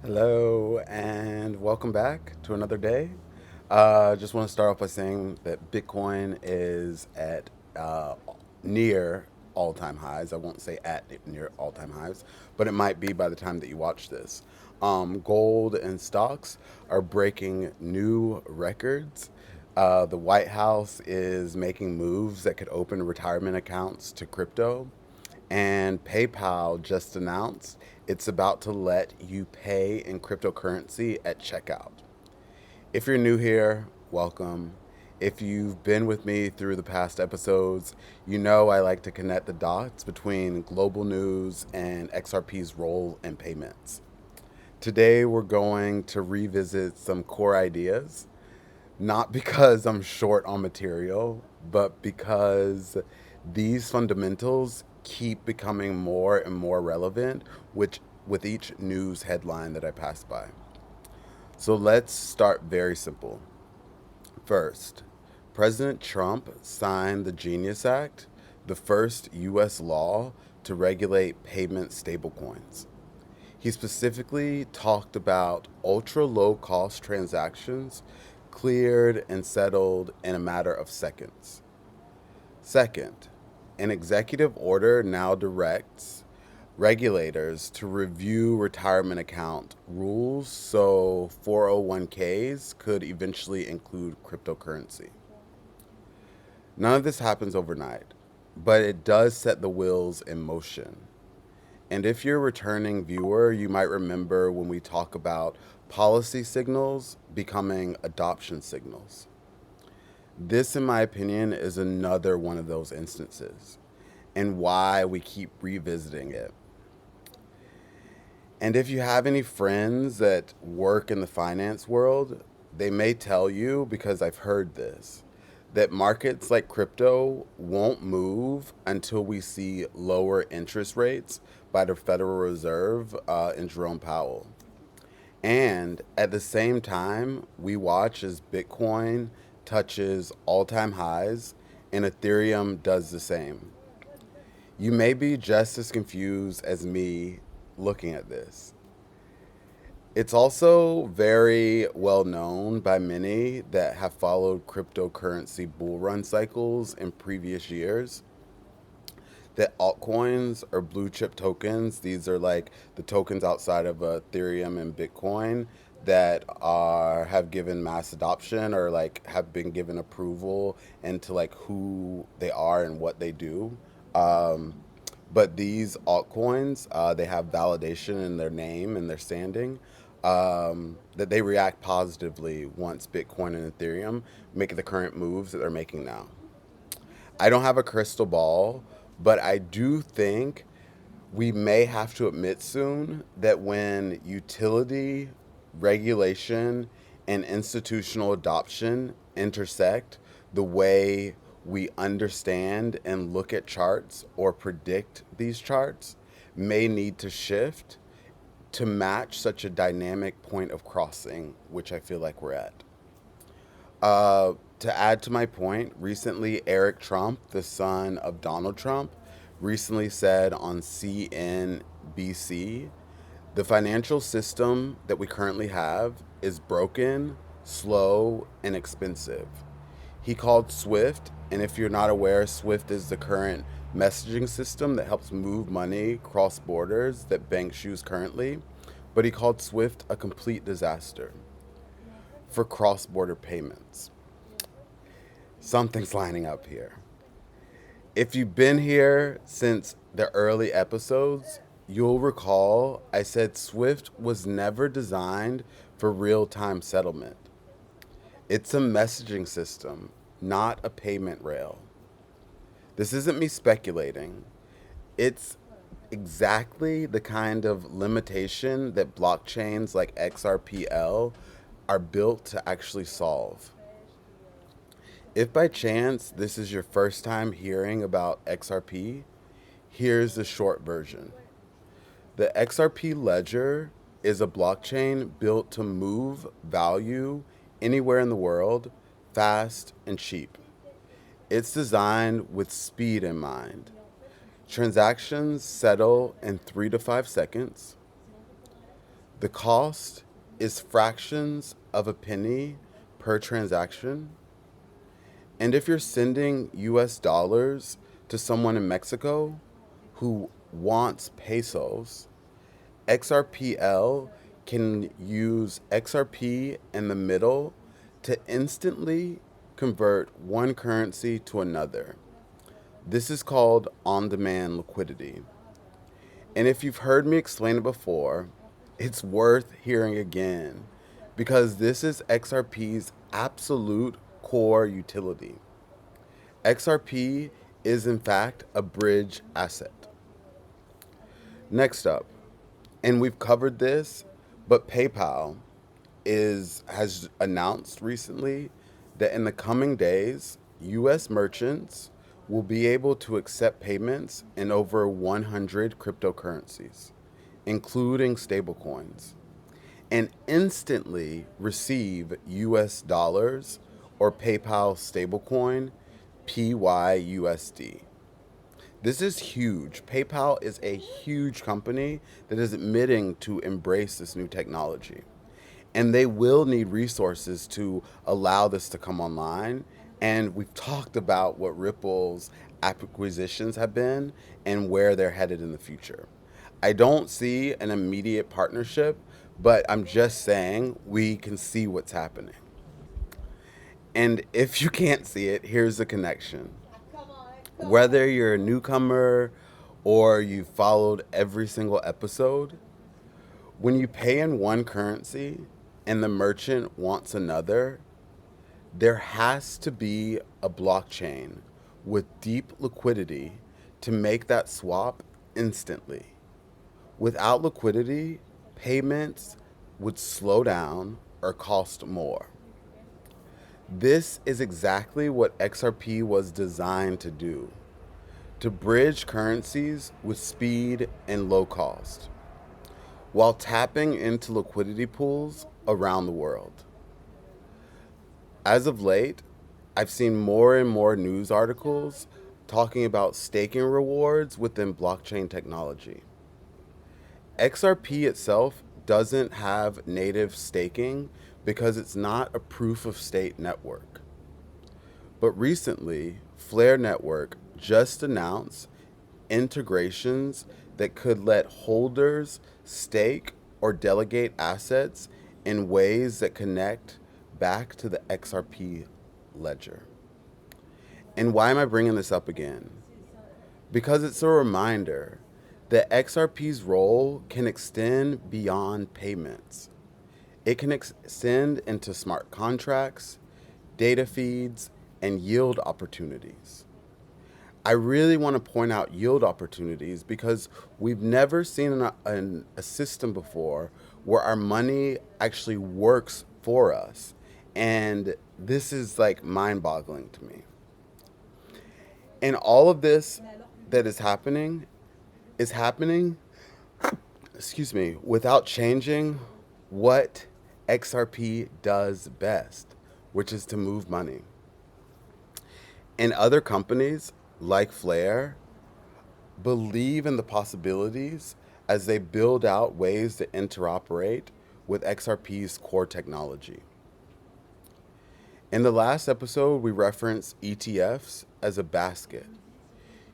Hello, and welcome back to another day. Just want to start off by saying that Bitcoin is at near all time highs. I won't say at near all time highs, but it might be by the time that you watch this. Gold and stocks are breaking new records. The White House is making moves that could open retirement accounts to crypto. And PayPal just announced it's about to let you pay in cryptocurrency at checkout. If you're new here, welcome. If you've been with me through the past episodes, you know I like to connect the dots between global news and XRP's role in payments. Today, we're going to revisit some core ideas, not because I'm short on material, but because these fundamentals keep becoming more and more relevant which with each news headline that I pass by. So let's start very simple. First, President Trump signed the Genius Act, the first US law to regulate payment stablecoins. He specifically talked about ultra low cost transactions cleared and settled in a matter of seconds. Second, an executive order now directs regulators to review retirement account rules so 401ks could eventually include cryptocurrency. None of this happens overnight, but it does set the wheels in motion. And if you're a returning viewer, you might remember when we talk about policy signals becoming adoption signals. This, in my opinion, is another one of those instances and why we keep revisiting it. And if you have any friends that work in the finance world, they may tell you, because I've heard this, that markets like crypto won't move until we see lower interest rates by the Federal Reserve and Jerome Powell. And at the same time, we watch as Bitcoin touches all time highs and Ethereum does the same. You may be just as confused as me looking at this. It's also very well known by many that have followed cryptocurrency bull run cycles in previous years that altcoins are blue chip tokens. These are like the tokens outside of Ethereum and Bitcoin that are have given mass adoption or like have been given approval into like who they are and what they do. Um, but these altcoins, they have validation in their name and their standing. That they react positively once Bitcoin and Ethereum make the current moves that they're making now. I don't have a crystal ball, but I do think we may have to admit soon that when utility, regulation, and institutional adoption intersect the way we understand and look at charts or predict these charts, may need to shift to match such a dynamic point of crossing, which I feel like we're at. To add to my point, recently Eric Trump, the son of Donald Trump, recently said on CNBC the financial system that we currently have is broken, slow, and expensive. He called SWIFT, and if you're not aware, SWIFT is the current messaging system that helps move money cross borders that banks use currently. But he called SWIFT a complete disaster for cross border payments. Something's lining up here. If you've been here since the early episodes, you'll recall I said Swift was never designed for real time settlement. It's a messaging system, not a payment rail. This isn't me speculating. It's exactly the kind of limitation that blockchains like XRPL are built to actually solve. If by chance this is your first time hearing about XRP, here's the short version. The XRP ledger is a blockchain built to move value anywhere in the world fast and cheap. It's designed with speed in mind. Transactions settle in 3 to 5 seconds. The cost is fractions of a penny per transaction. And if you're sending US dollars to someone in Mexico who wants pesos, XRPL can use XRP in the middle to instantly convert one currency to another. This is called on demand liquidity. And if you've heard me explain it before, it's worth hearing again because this is XRP's absolute core utility. XRP is, in fact, a bridge asset. Next up, and we've covered this, but PayPal has announced recently that in the coming days, US merchants will be able to accept payments in over 100 cryptocurrencies, including stablecoins, and instantly receive US dollars or PayPal stablecoin PYUSD. This is huge. PayPal is a huge company that is admitting to embrace this new technology. And they will need resources to allow this to come online. And we've talked about what Ripple's acquisitions have been and where they're headed in the future. I don't see an immediate partnership, but I'm just saying we can see what's happening. And if you can't see it, here's the connection. Whether you're a newcomer or you've followed every single episode, when you pay in one currency and the merchant wants another, there has to be a blockchain with deep liquidity to make that swap instantly. Without liquidity, payments would slow down or cost more. This is exactly what XRP was designed to do, to bridge currencies with speed and low cost, while tapping into liquidity pools around the world. As of late, I've seen more and more news articles talking about staking rewards within blockchain technology. XRP itself doesn't have native staking because it's not a proof of stake network. But recently, Flare Network just announced integrations that could let holders stake or delegate assets in ways that connect back to the XRP ledger. And why am I bringing this up again? Because it's a reminder that XRP's role can extend beyond payments. It can extend into smart contracts, data feeds, and yield opportunities. I really want to point out yield opportunities because we've never seen a system before where our money actually works for us. And this is like mind boggling to me. And all of this that is happening, excuse me, without changing what XRP does best, which is to move money. And other companies like Flare believe in the possibilities as they build out ways to interoperate with XRP's core technology. In the last episode, we referenced ETFs as a basket.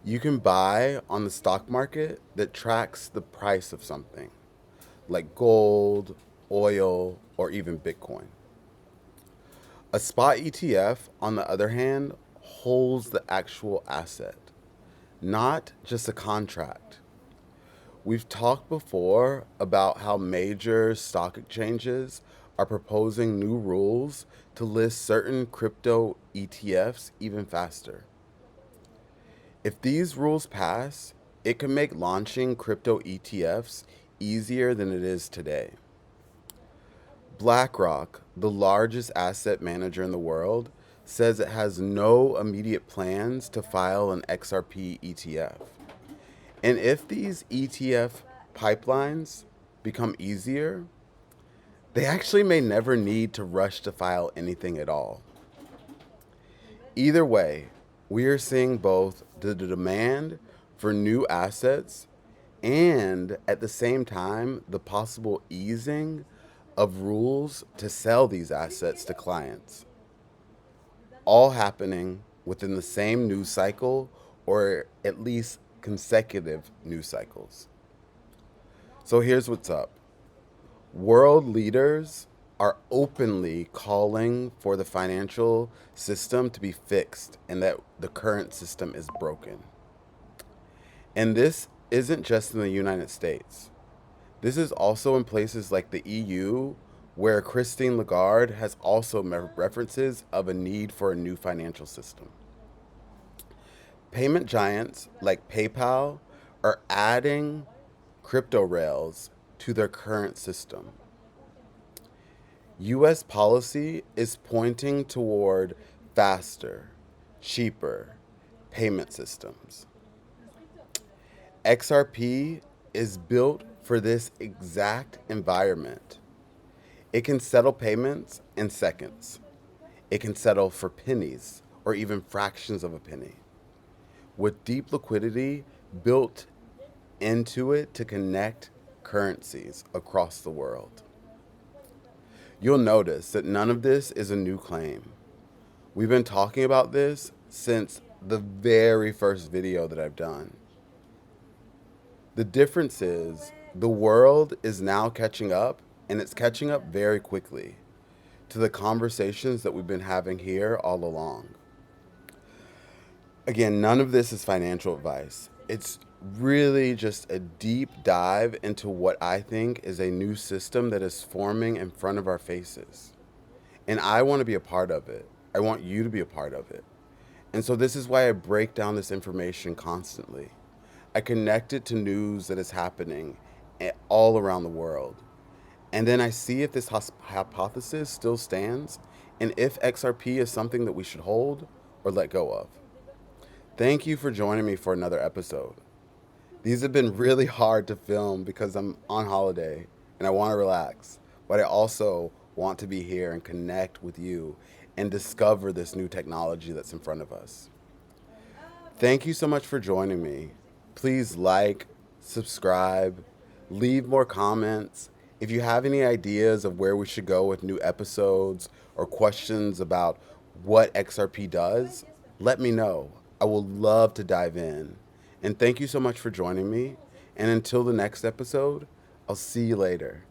You can buy on the stock market that tracks the price of something, like gold, oil, or even Bitcoin. A spot ETF, on the other hand, holds the actual asset, not just a contract. We've talked before about how major stock exchanges are proposing new rules to list certain crypto ETFs even faster. If these rules pass, it can make launching crypto ETFs easier than it is today. BlackRock, the largest asset manager in the world, says it has no immediate plans to file an XRP ETF. And if these ETF pipelines become easier, they actually may never need to rush to file anything at all. Either way, we are seeing both the demand for new assets and at the same time, the possible easing of rules to sell these assets to clients, all happening within the same news cycle or at least consecutive news cycles. So here's what's up. World leaders are openly calling for the financial system to be fixed and that the current system is broken. And this isn't just in the United States. This is also in places like the EU, where Christine Lagarde has also references of a need for a new financial system. Payment giants like PayPal are adding crypto rails to their current system. US policy is pointing toward faster, cheaper payment systems. XRP is built for this exact environment. It can settle payments in seconds. It can settle for pennies or even fractions of a penny, with deep liquidity built into it to connect currencies across the world. You'll notice that none of this is a new claim. We've been talking about this since the very first video that I've done. The difference is the world is now catching up, and it's catching up very quickly to the conversations that we've been having here all along. Again, none of this is financial advice. It's really just a deep dive into what I think is a new system that is forming in front of our faces. And I want to be a part of it. I want you to be a part of it. And so this is why I break down this information constantly. I connect it to news that is happening all around the world. And then I see if this hypothesis still stands and if XRP is something that we should hold or let go of. Thank you for joining me for another episode. These have been really hard to film because I'm on holiday and I want to relax, but I also want to be here and connect with you and discover this new technology that's in front of us. Thank you so much for joining me. Please like, subscribe, leave more comments. If you have any ideas of where we should go with new episodes or questions about what XRP does, let me know. I will love to dive in. And thank you so much for joining me. And until the next episode, I'll see you later.